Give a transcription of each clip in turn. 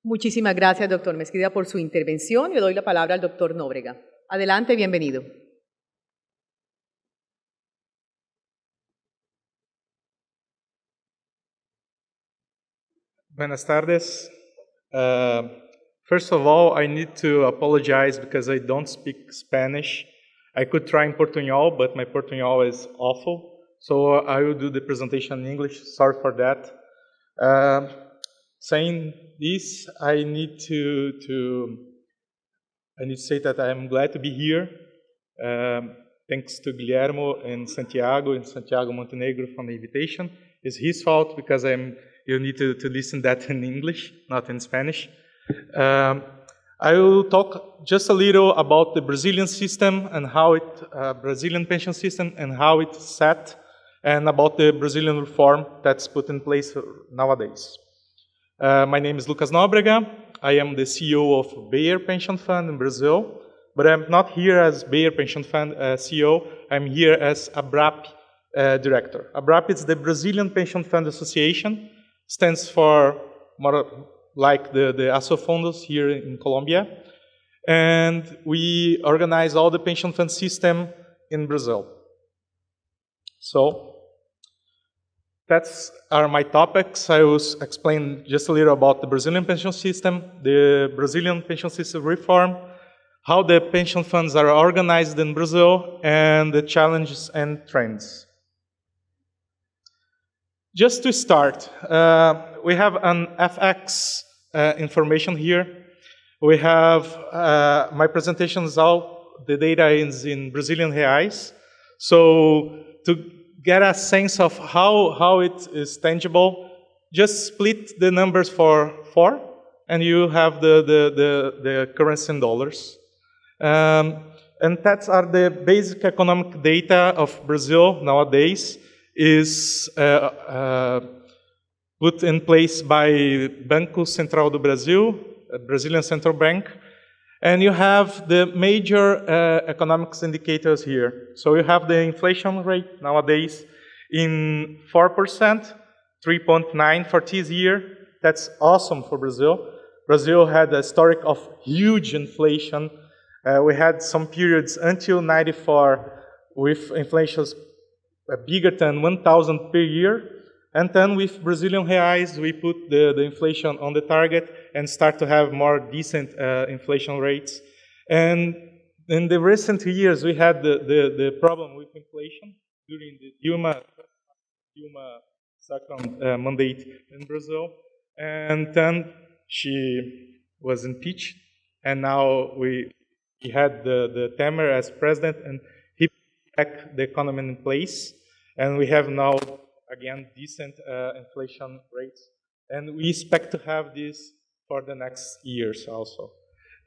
Muchísimas gracias, doctor Mesquida, por su intervención. Le doy la palabra al doctor Nóbrega. Adelante, bienvenido. Buenas tardes. First of all, I need to apologize because I don't speak Spanish. I could try in Portuñol, but my Portuñol is awful. So I will do the presentation in English. Sorry for that. Saying this, I need to say that I am glad to be here. Thanks to Guillermo and Santiago Montenegro for the invitation. It's his fault because you need to listen that in English, not in Spanish. I will talk just a little about the Brazilian system and how Brazilian pension system and how it's set, and about the Brazilian reform that's put in place nowadays. My name is Lucas Nóbrega. I am the CEO of Bayer Pension Fund in Brazil, but I'm not here as Bayer Pension Fund CEO. I'm here as ABRAPP director. ABRAPP is the Brazilian Pension Fund Association. Stands for more like the Asofondos here in Colombia. And we organize all the pension fund system in Brazil. So that's are my topics. I will explain just a little about the Brazilian pension system, the Brazilian pension system reform, how the pension funds are organized in Brazil, and the challenges and trends. Just to start, we have an FX information here. We have my presentation is all the data is in Brazilian reais. So to get a sense of how it is tangible, just split the numbers for 4, and you have the currency in dollars. And that are the basic economic data of Brazil nowadays. Is put in place by Banco Central do Brasil, Brazilian Central Bank, and you have the major economics indicators here. So you have the inflation rate nowadays in 4%, 3.9 for this year. That's awesome for Brazil. Brazil had a historic of huge inflation. We had some periods until 94 with inflations bigger than 1,000 per year, and then with Brazilian reais, we put the inflation on the target and start to have more decent inflation rates. And in the recent years, we had the problem with inflation during the Dilma second mandate in Brazil, and then she was impeached, and now we had the Temer as president, and he back the economy in place, and we have now, again, decent inflation rates. And we expect to have this for the next years also.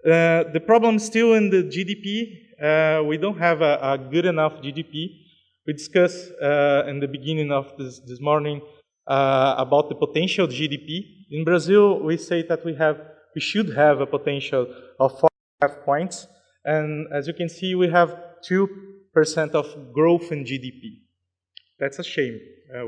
The problem is still in the GDP. We don't have a good enough GDP. We discussed in the beginning of this morning about the potential GDP. In Brazil, we say that we should have a potential of 4.5 points. And as you can see, we have 2% of growth in GDP. That's a shame.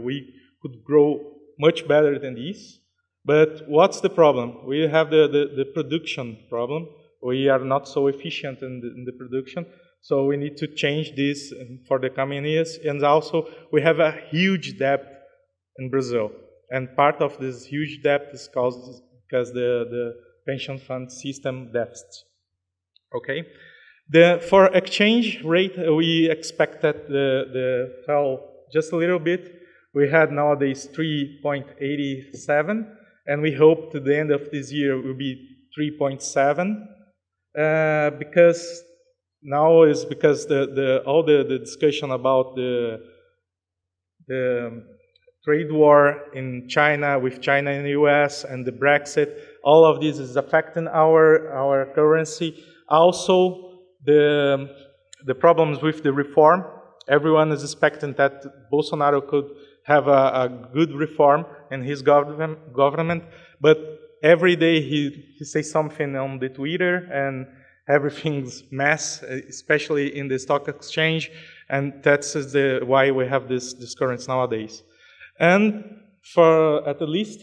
We could grow much better than this. But what's the problem? We have the production problem. We are not so efficient in the production. So we need to change this for the coming years. And also, we have a huge debt in Brazil. And part of this huge debt is caused because the pension fund system deficit. Okay? For exchange rate, we expect that the fell just a little bit. We had nowadays 3.87, and we hope to the end of this year will be 3.7, because now is because all the discussion about the trade war in China with China and the US and the Brexit, all of this is affecting our currency. Also, the problems with the reform. Everyone is expecting that Bolsonaro could have a good reform in his government, but every day he says something on the Twitter, and everything's mess, especially in the stock exchange, and that's why we have this currency nowadays. And for at least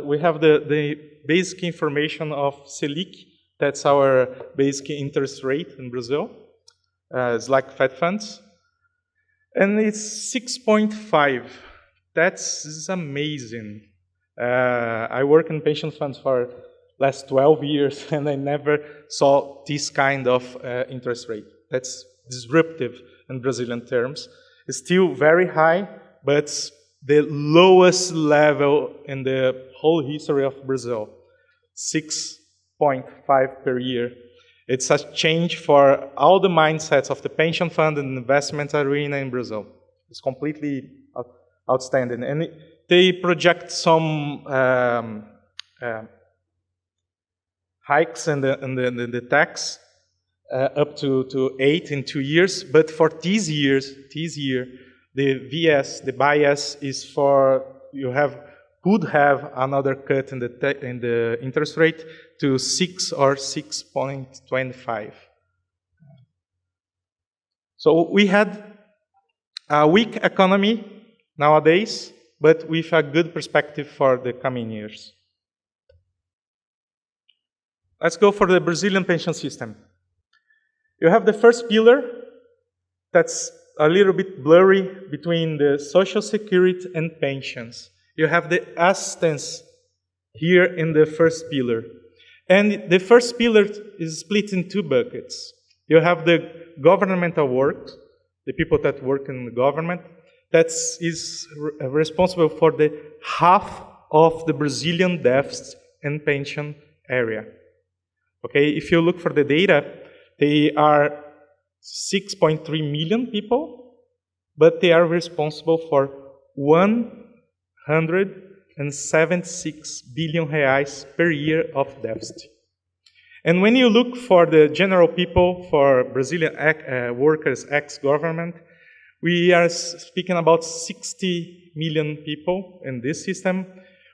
we have the basic information of Selic. That's our basic interest rate in Brazil. It's like Fed funds. And it's 6.5. This is amazing. I work in pension funds for last 12 years, and I never saw this kind of interest rate. That's disruptive in Brazilian terms. It's still very high, but the lowest level in the whole history of Brazil, 6.5 per year. It's a change for all the mindsets of the pension fund and investment arena in Brazil. It's completely outstanding. And they project some hikes in the tax up to 8 in 2 years. But for this year, the bias is for could have another cut in the interest rate to 6 or 6.25. So we had a weak economy nowadays, but with a good perspective for the coming years. Let's go for the Brazilian pension system. You have the first pillar that's a little bit blurry between the social security and pensions. You have the assistance here in the first pillar. And the first pillar is split in 2 buckets. You have the governmental work, the people that work in the government, that is responsible for the half of the Brazilian deficit in pension area. Okay, if you look for the data, they are 6.3 million people, but they are responsible for 176 billion reais per year of deficit. And when you look for the general people, for Brazilian workers, ex-government, we are speaking about 60 million people in this system,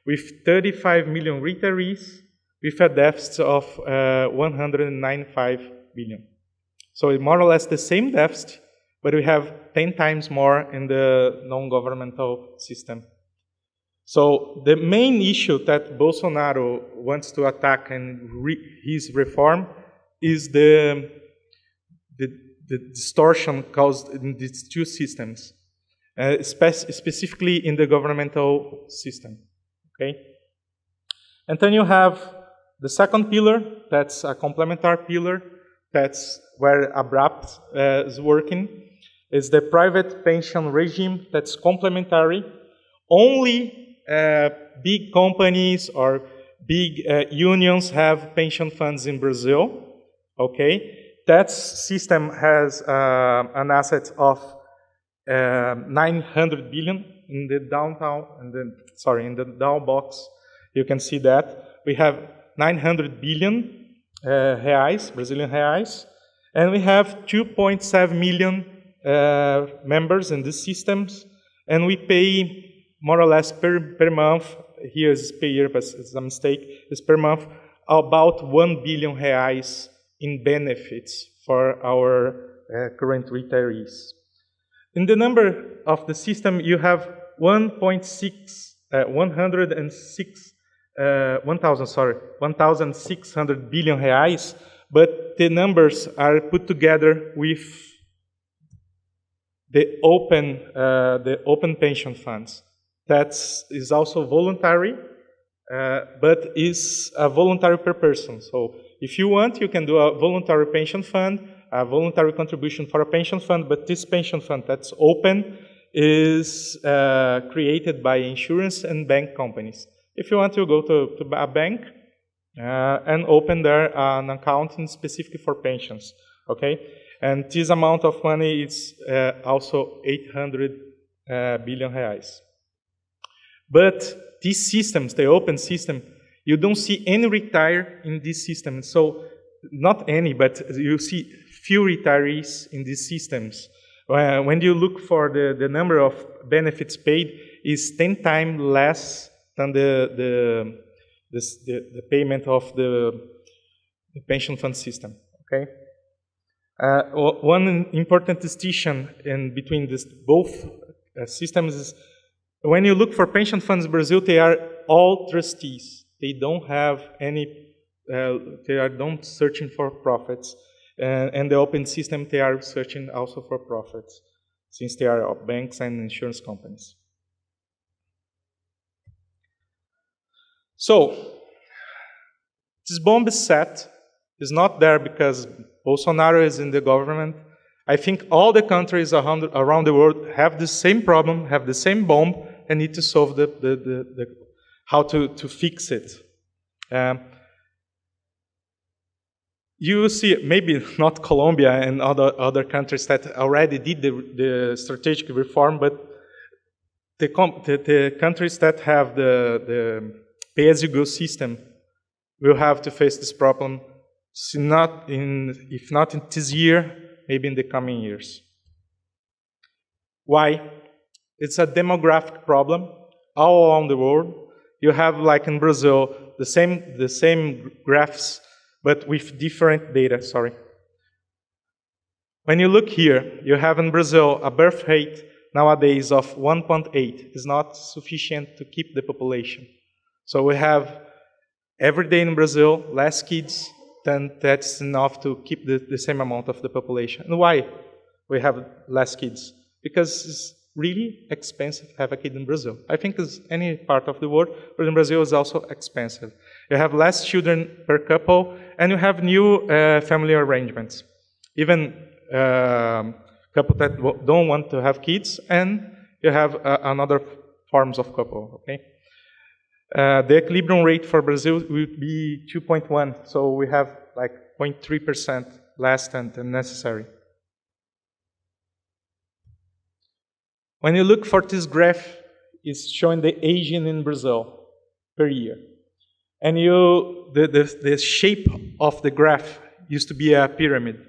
with 35 million retirees, with a deficit of 195 billion. So it's more or less the same deficit, but we have 10 times more in the non-governmental system. So the main issue that Bolsonaro wants to attack in his reform is the distortion caused in these 2 systems, specifically in the governmental system. Okay? And then you have the second pillar, that's a complementary pillar, that's where ABRAPP is working. It's the private pension regime that's complementary. Only big companies or big unions have pension funds in Brazil. Okay, that system has an asset of 900 billion in the in the down box. You can see that we have 900 billion reais, Brazilian reais, and we have 2.7 million members in these systems, and we pay more or less per month, here is per year, but it's a mistake, it's per month, about 1 billion reais in benefits for our current retirees. In the number of the system, you have 1,600 billion reais, but the numbers are put together with the open pension funds. That is also voluntary, but is voluntary per person. So if you want, you can do a voluntary pension fund, a voluntary contribution for a pension fund, but this pension fund that's open is created by insurance and bank companies. If you want to go to a bank and open there an account specifically for pensions, okay? And this amount of money is also 800 billion reais. But these systems, the open system, you don't see any retire in this system. So not any, but you see few retirees in these systems. When you look for the number of benefits paid, is 10 times less than the payment of the pension fund system. Okay. One important distinction in between both systems is when you look for pension funds in Brazil, they are all trustees. they don't have any, they are not searching for profits. And the open system, they are searching also for profits, since they are banks and insurance companies. So, this bomb is set. It's not there because Bolsonaro is in the government. I think all the countries around the world have the same problem, have the same bomb, and need to solve how to fix it. You will see, maybe not Colombia and other countries that already did the strategic reform, but the countries that have the pay-as-you-go system will have to face this problem, if not in this year, maybe in the coming years. Why? It's a demographic problem all around the world. You have, like in Brazil, the same graphs, but with different data, sorry. When you look here, you have in Brazil a birth rate nowadays of 1.8 is not sufficient to keep the population. So we have, every day in Brazil, less kids than that's enough to keep the same amount of the population. And why we have less kids? Because it's really expensive to have a kid in Brazil. I think it's any part of the world, but in Brazil it's also expensive. You have less children per couple, and you have new family arrangements. Even couple that don't want to have kids, and you have another forms of couple, okay? The equilibrium rate for Brazil would be 2.1, so we have like 0.3% less than necessary. When you look for this graph, it's showing the aging in Brazil per year. And the shape of the graph used to be a pyramid.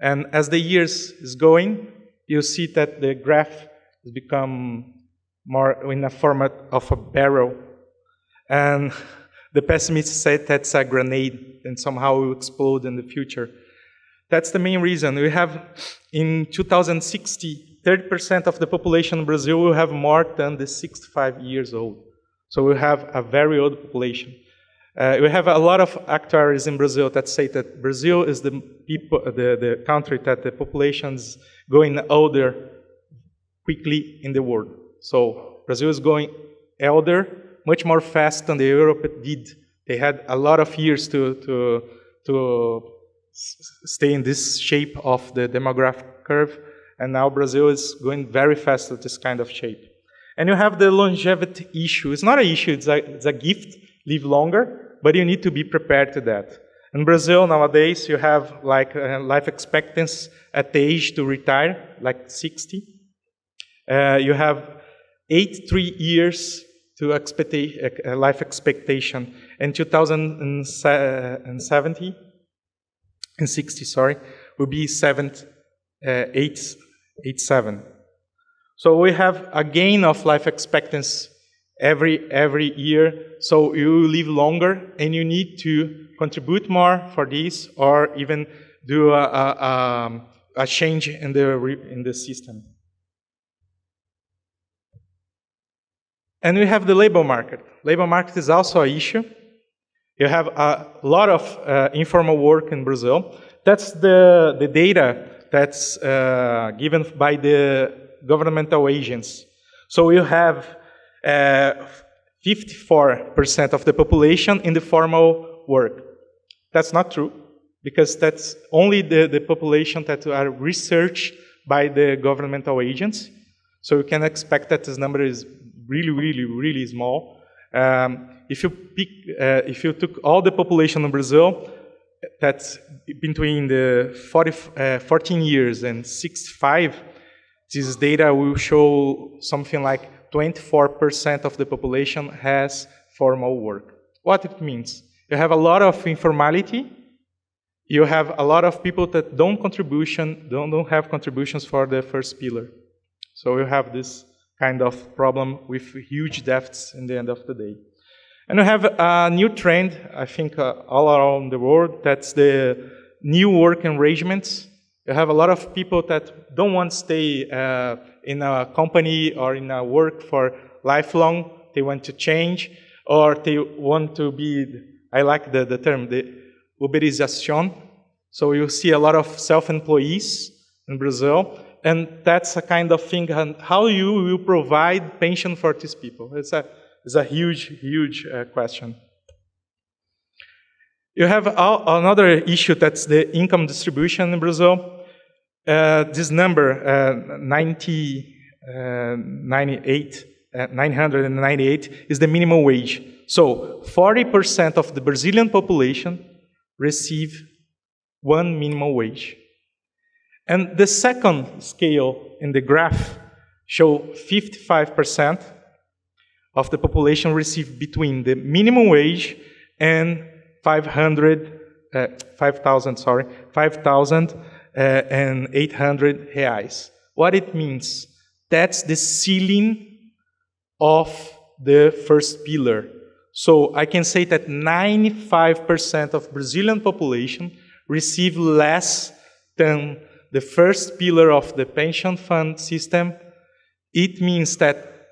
And as the years is going, you see that the graph has become more in a format of a barrel. And the pessimists said that's a grenade and somehow will explode in the future. That's the main reason. We have, in 2060, 30% of the population in Brazil will have more than the 65 years old. So we have a very old population. We have a lot of actuaries in Brazil that say that Brazil is the country that the population is going older quickly in the world. So Brazil is going older much more fast than Europe did. They had a lot of years to stay in this shape of the demographic curve, and now Brazil is going very fast with this kind of shape. And you have the longevity issue. It's not an issue, it's a gift, live longer, but you need to be prepared to that. In Brazil nowadays, you have like life expectancy at the age to retire, like 60. You have 83 years to life expectation. In 2070, in 60, sorry, will be 87. So we have a gain of life expectancy every year. So you live longer, and you need to contribute more for this, or even do a change in the system. And we have the labor market. Labor market is also an issue. You have a lot of informal work in Brazil. That's the data that's given by the governmental agents. So you have 54% of the population in the formal work. That's not true, because that's only the population that are researched by the governmental agents. So you can expect that this number is really small. If you took all the population in Brazil, that's between the 14 years and 65, this data will show something like 24% of the population has formal work. What it means? You have a lot of informality. You have a lot of people that don't have contributions for the first pillar. So you have this kind of problem with huge deficits in the end of the day. And we have a new trend, I think, all around the world. That's the new work arrangements. You have a lot of people that don't want to stay in a company or in a work for lifelong. They want to change. or they want to be, I like the term, the Uberización. So you see a lot of self-employees in Brazil, and that's a kind of thing, and how you will provide pension for these people. It's a huge, huge question. You have another issue, that's the income distribution in Brazil. This number, 998, is the minimum wage. So 40% of the Brazilian population receive one minimum wage. And the second scale in the graph show 55% of the population receive between the minimum wage and 5,800 reais. What it means? That's the ceiling of the first pillar. So I can say that 95% of Brazilian population receive less than the first pillar of the pension fund system. It means that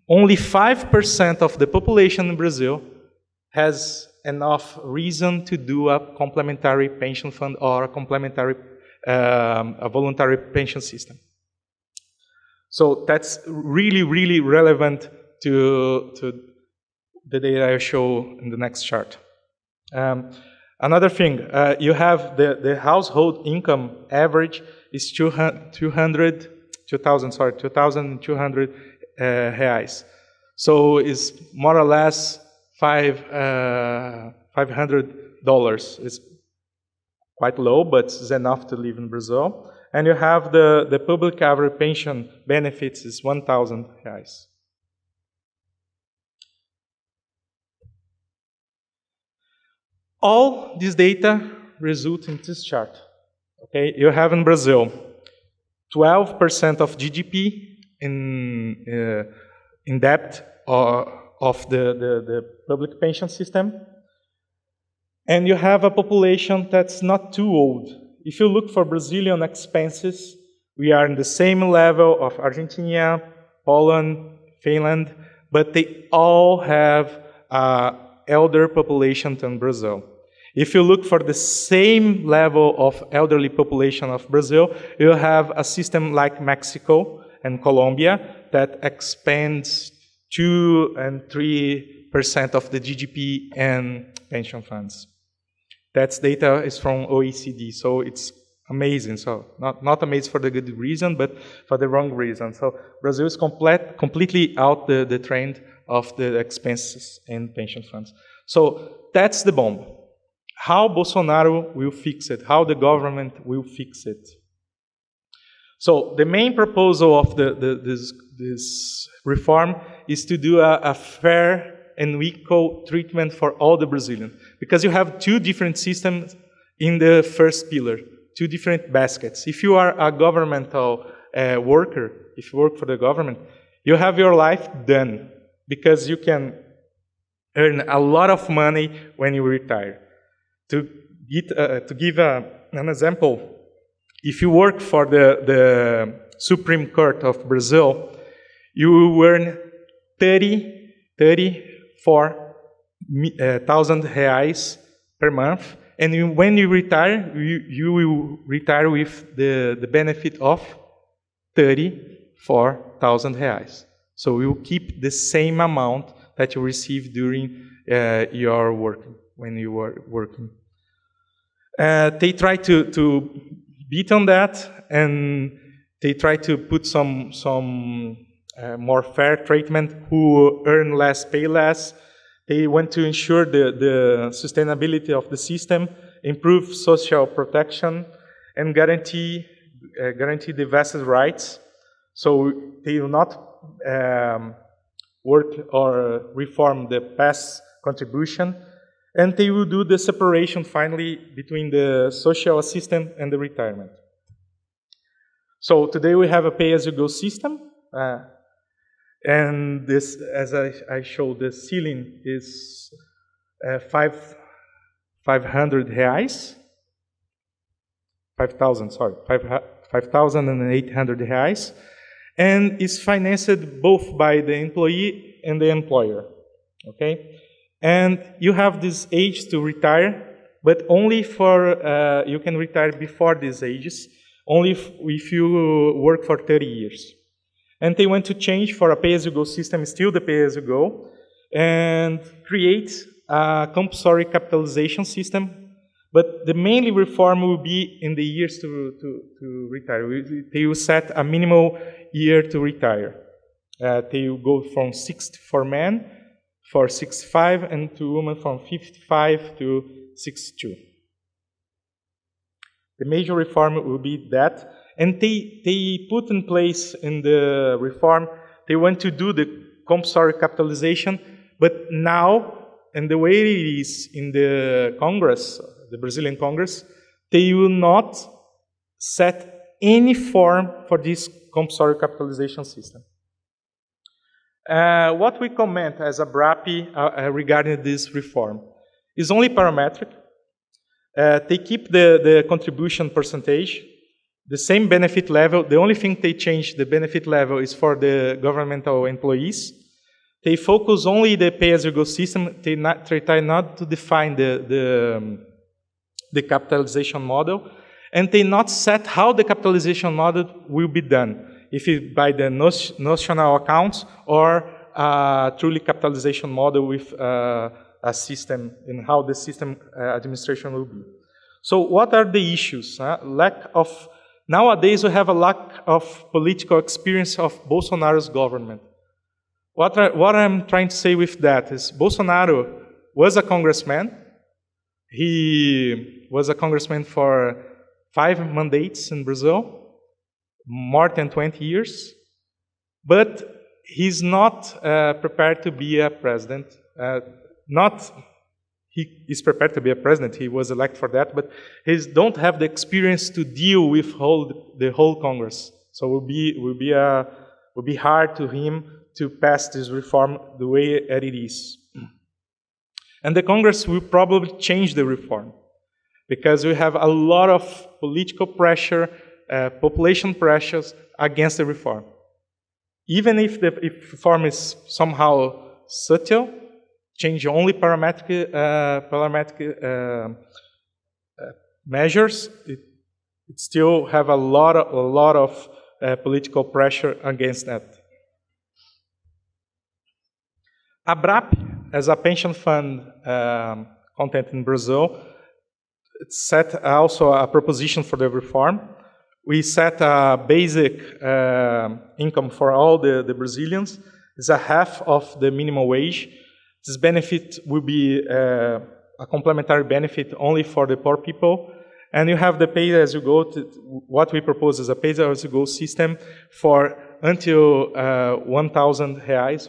only 5% of the population in Brazil has enough reason to do a complementary pension fund or a complementary, a voluntary pension system. So that's really, really relevant to the data I show in the next chart. Another thing, you have the household income average is 2,200 reais. So it's more or less $500. It's quite low, but it's enough to live in Brazil. And you have the public average pension benefits is 1,000 reais. All this data result in this chart. Okay, you have in Brazil 12% of GDP in debt of the public pension system, and you have a population that's not too old. If you look for Brazilian expenses, we are in the same level of Argentina, Poland, Finland, but they all have elder population than Brazil. If you look for the same level of elderly population of Brazil, you have a system like Mexico and Colombia that expands 2 and 3% of the GDP and pension funds. That data is from OECD, so it's amazing. So not amazing for the good reason, but for the wrong reason. So Brazil is completely out the trend of the expenses in pension funds. So that's the bomb. How Bolsonaro will fix it, how the government will fix it. So the main proposal of this reform is to do a fair and equal treatment for all the Brazilians. Because you have two different systems in the first pillar, two different baskets. If you are a governmental worker, if you work for the government, you have your life done because you can earn a lot of money when you retire. To give an example, if you work for the Supreme Court of Brazil, you will earn 34,000 reais per month, and when you retire, you will retire with the benefit of 34,000 reais. So you will keep the same amount that you receive during your work, when you were working. They try to beat on that, and they try to put some more fair treatment, who earn less, pay less. They want to ensure the sustainability of the system, improve social protection, and guarantee the vested rights. So they will not work or reform the past contribution, and they will do the separation finally between the social assistance and the retirement. So today we have a pay-as-you-go system, and this, as I showed, the ceiling is 500 reais, 5,800 reais, and is financed both by the employee and the employer. okay? And you have this age to retire, but only for, you can retire before these ages, only if you work for 30 years. And they want to change for a pay-as-you-go system, still the pay-as-you-go, and create a compulsory capitalization system. But the main reform will be in the years to retire. They will set a minimal year to retire. They will go from 60 for men, for 65, and to women from 55 to 62. The major reform will be that. And they put in place in the reform, they want to do the compulsory capitalization, but now, and the way it is in the Congress, the Brazilian Congress, they will not set any form for this compulsory capitalization system. What we comment as ABRAPP regarding this reform is only parametric. They keep the contribution percentage, the same benefit level. The only thing they change the benefit level is for the governmental employees. They focus only the pay-as-you-go system. They try not to define the capitalization model, and they not set how the capitalization model will be done, if it by the notional accounts or truly capitalization model with a system and how the system administration will be. So what are the issues? Nowadays, we have a lack of political experience of Bolsonaro's government. What I'm trying to say with that is Bolsonaro was a congressman. He was a congressman for 5 mandates in Brazil, more than 20 years. But he's not prepared to be a president. He is prepared to be a president. He was elected for that, but he don't have the experience to deal with the whole Congress. So it will be hard to him to pass this reform the way it is. And the Congress will probably change the reform because we have a lot of political pressure, population pressures against the reform. Even if the reform is somehow subtle, change only parametric measures, it still have a lot of political pressure against that. ABRAPP, as a pension fund content in Brazil, it set also a proposition for the reform. We set a basic income for all the Brazilians. It's a half of the minimum wage. This benefit will be a complementary benefit only for the poor people. And you have the pay-as-you-go. What we propose is a pay-as-you-go system for until 1,000 reais.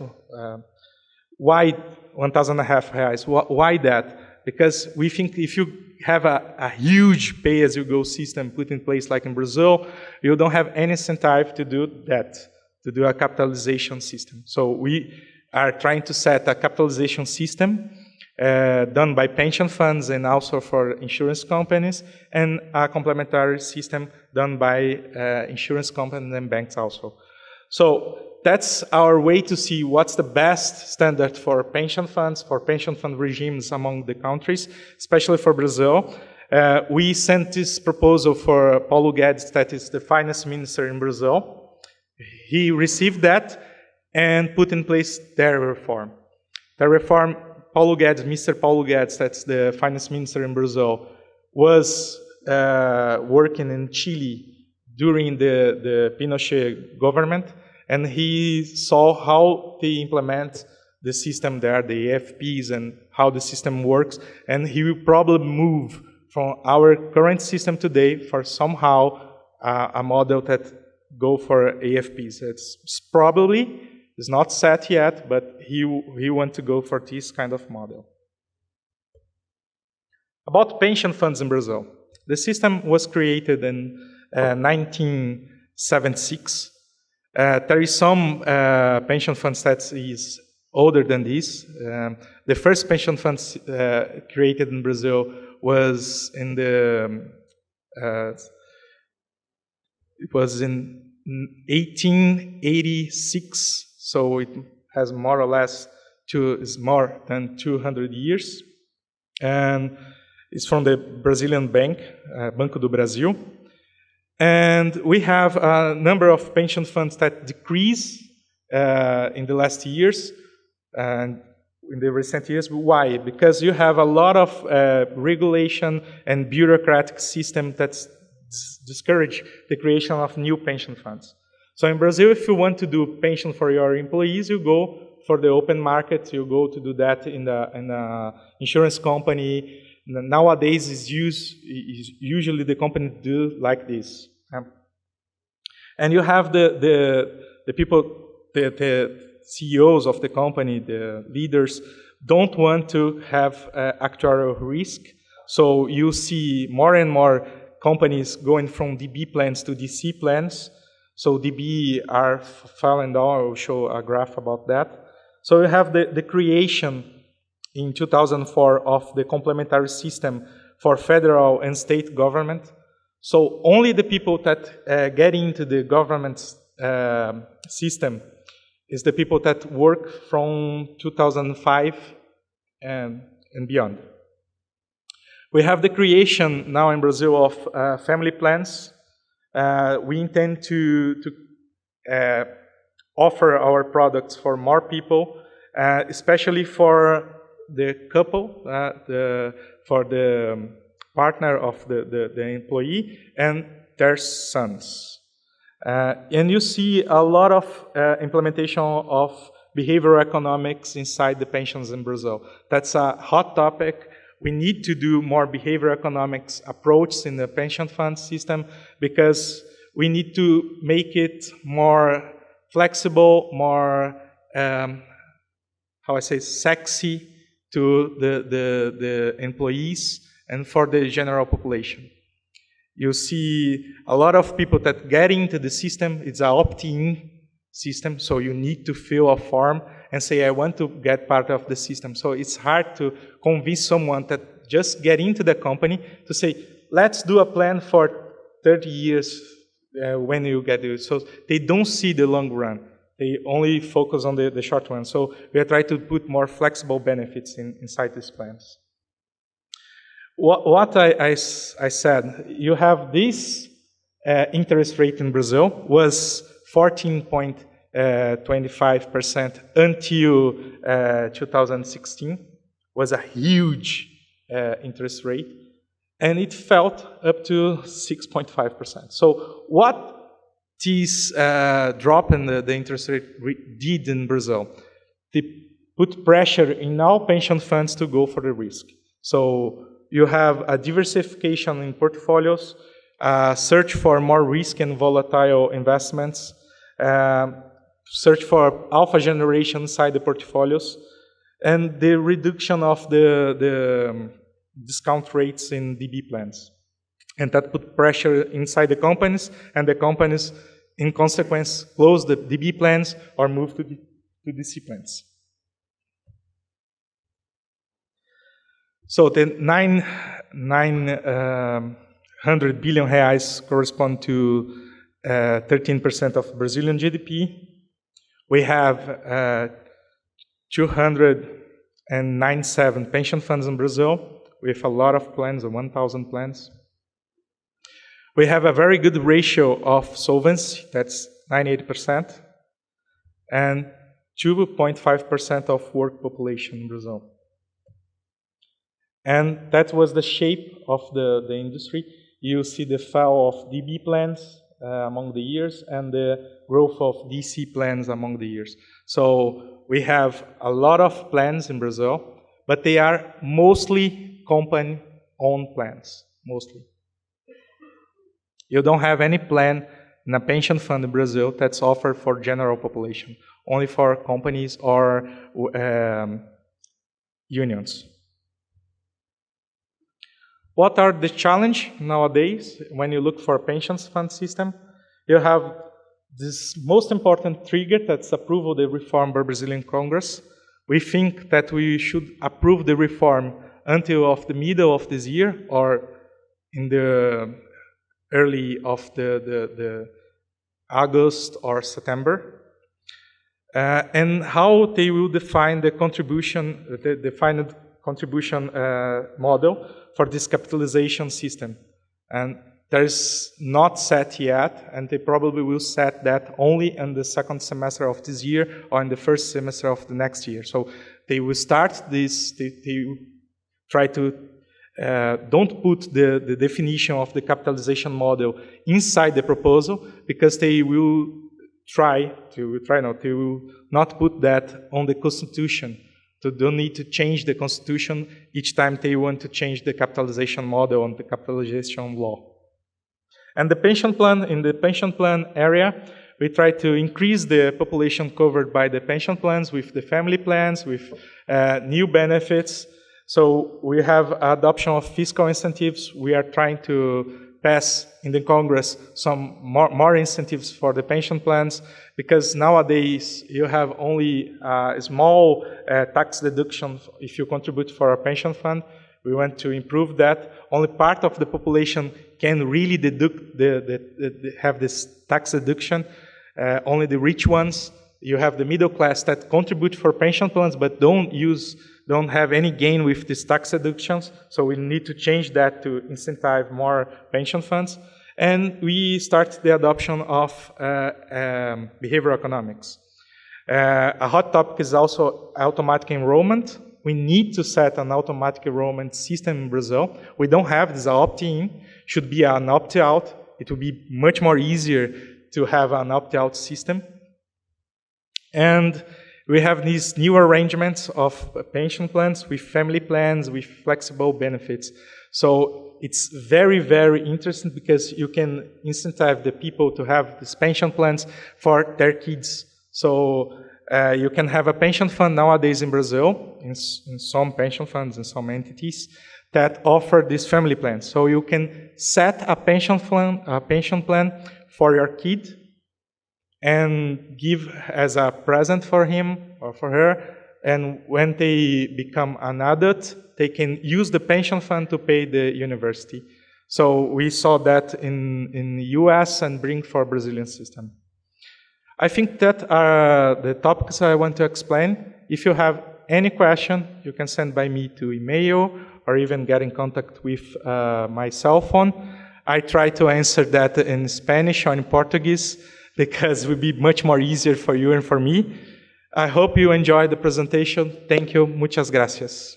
Why 1,500 reais? Why that? Because we think if you have a huge pay-as-you-go system put in place like in Brazil, you don't have any incentive to do that, to do a capitalization system. So we are trying to set a capitalization system done by pension funds and also for insurance companies, and a complementary system done by insurance companies and banks also. So that's our way to see what's the best standard for pension funds, for pension fund regimes among the countries, especially for Brazil. We sent this proposal for Paulo Guedes, that is the finance minister in Brazil. He received that and put in place their reform. The reform, Paulo Guedes, Mr. Paulo Guedes, that's the finance minister in Brazil, was working in Chile during the Pinochet government, and he saw how they implement the system there, the AFPs, and how the system works, and he will probably move from our current system today for somehow a model that go for AFPs. It's probably, it's not set yet, but he want to go for this kind of model. About pension funds in Brazil. The system was created in 1976. There is some pension funds that is older than this. The first pension funds created in Brazil was in the it was in 1886, so it has more or less is more than 200 years, and it's from the Brazilian bank, Banco do Brasil. And we have a number of pension funds that decrease in the last years, and in the recent years. Why? Because you have a lot of regulation and bureaucratic system that's discourage the creation of new pension funds. So in Brazil, if you want to do pension for your employees, you go for the open market. You go to do that in the insurance company. Nowadays, is usually the company do like this. And you have the people, the CEOs of the company, the leaders, don't want to have actuarial risk. So you see more and more companies going from DB plans to DC plans. So DB are falling down. I will show a graph about that. So you have the creation in 2004 of the complementary system for federal and state government. So only the people that get into the government system is the people that work from 2005 and beyond. We have the creation now in Brazil of family plans. We intend to offer our products for more people, especially for the couple, for the partner of the employee and their sons. And you see a lot of implementation of behavioral economics inside the pensions in Brazil. That's a hot topic. We need to do more behavioral economics approach in the pension fund system because we need to make it more flexible, more, sexy to the employees and for the general population. You see a lot of people that get into the system. It's an opt-in system, so you need to fill a form and say, I want to get part of the system. So it's hard to convince someone that just get into the company to say, let's do a plan for 30 years when you get it. So they don't see the long run. They only focus on the short run. So we are trying to put more flexible benefits inside these plans. What I said, you have this interest rate in Brazil was 14.25% until 2016, was a huge interest rate, and it fell up to 6.5%. So what this drop in the interest rate did in Brazil? They put pressure in all pension funds to go for the risk. So you have a diversification in portfolios, search for more risk and volatile investments, search for alpha generation inside the portfolios, and the reduction of the discount rates in DB plans. And that put pressure inside the companies, and the companies, in consequence, close the DB plans or move to DC plans. So the 900 billion reais correspond to 13% of Brazilian GDP. We have 297 pension funds in Brazil with a lot of plans, 1,000 plans. We have a very good ratio of solvency, that's 98%, and 2.5% of work population in Brazil. And that was the shape of the industry. You see the fall of DB plans among the years and the growth of DC plans among the years. So we have a lot of plans in Brazil, but they are mostly company-owned plans, mostly. You don't have any plan in a pension fund in Brazil that's offered for general population, only for companies or unions. What are the challenges nowadays when you look for a pension fund system? You have this most important trigger, that's approval of the reform by Brazilian Congress. We think that we should approve the reform until of the middle of this year or in the early of the August or September. and how they will define the contribution, the defined contribution model for this capitalization system. And there is not set yet, and they probably will set that only in the second semester of this year or in the first semester of the next year. So they will start this, they will try to don't put the definition of the capitalization model inside the proposal, because they will not put that on the Constitution. So they don't need to change the Constitution each time they want to change the capitalization model on the capitalization law. And the pension plan, in the pension plan area, we try to increase the population covered by the pension plans with the family plans, with new benefits. So we have adoption of fiscal incentives. We are trying to pass in the Congress some more incentives for the pension plans, because nowadays you have only a small tax deduction if you contribute for a pension fund. We want to improve that. Only part of the population can really deduct have this tax deduction. Only the rich ones. You have the middle class that contribute for pension plans but don't have any gain with these tax deductions. So we need to change that to incentivize more pension funds. And we start the adoption of behavioral economics. A hot topic is also automatic enrollment. We need to set an automatic enrollment system in Brazil. We don't have this opt-in. Should be an opt-out. It will be much more easier to have an opt-out system. And we have these new arrangements of pension plans with family plans, with flexible benefits. So it's very, very interesting, because you can incentivize the people to have these pension plans for their kids. So you can have a pension fund nowadays in Brazil, in some pension funds and some entities that offer these family plans. So you can set a pension plan for your kid and give as a present for him or for her. And when they become an adult, they can use the pension fund to pay the university. So we saw that in the US and bring for Brazilian system. I think that are the topics I want to explain. If you have any question, you can send by me to email or even get in contact with my cell phone. I try to answer that in Spanish or in Portuguese, because it will be much more easier for you and for me. I hope you enjoyed the presentation. Thank you. Muchas gracias.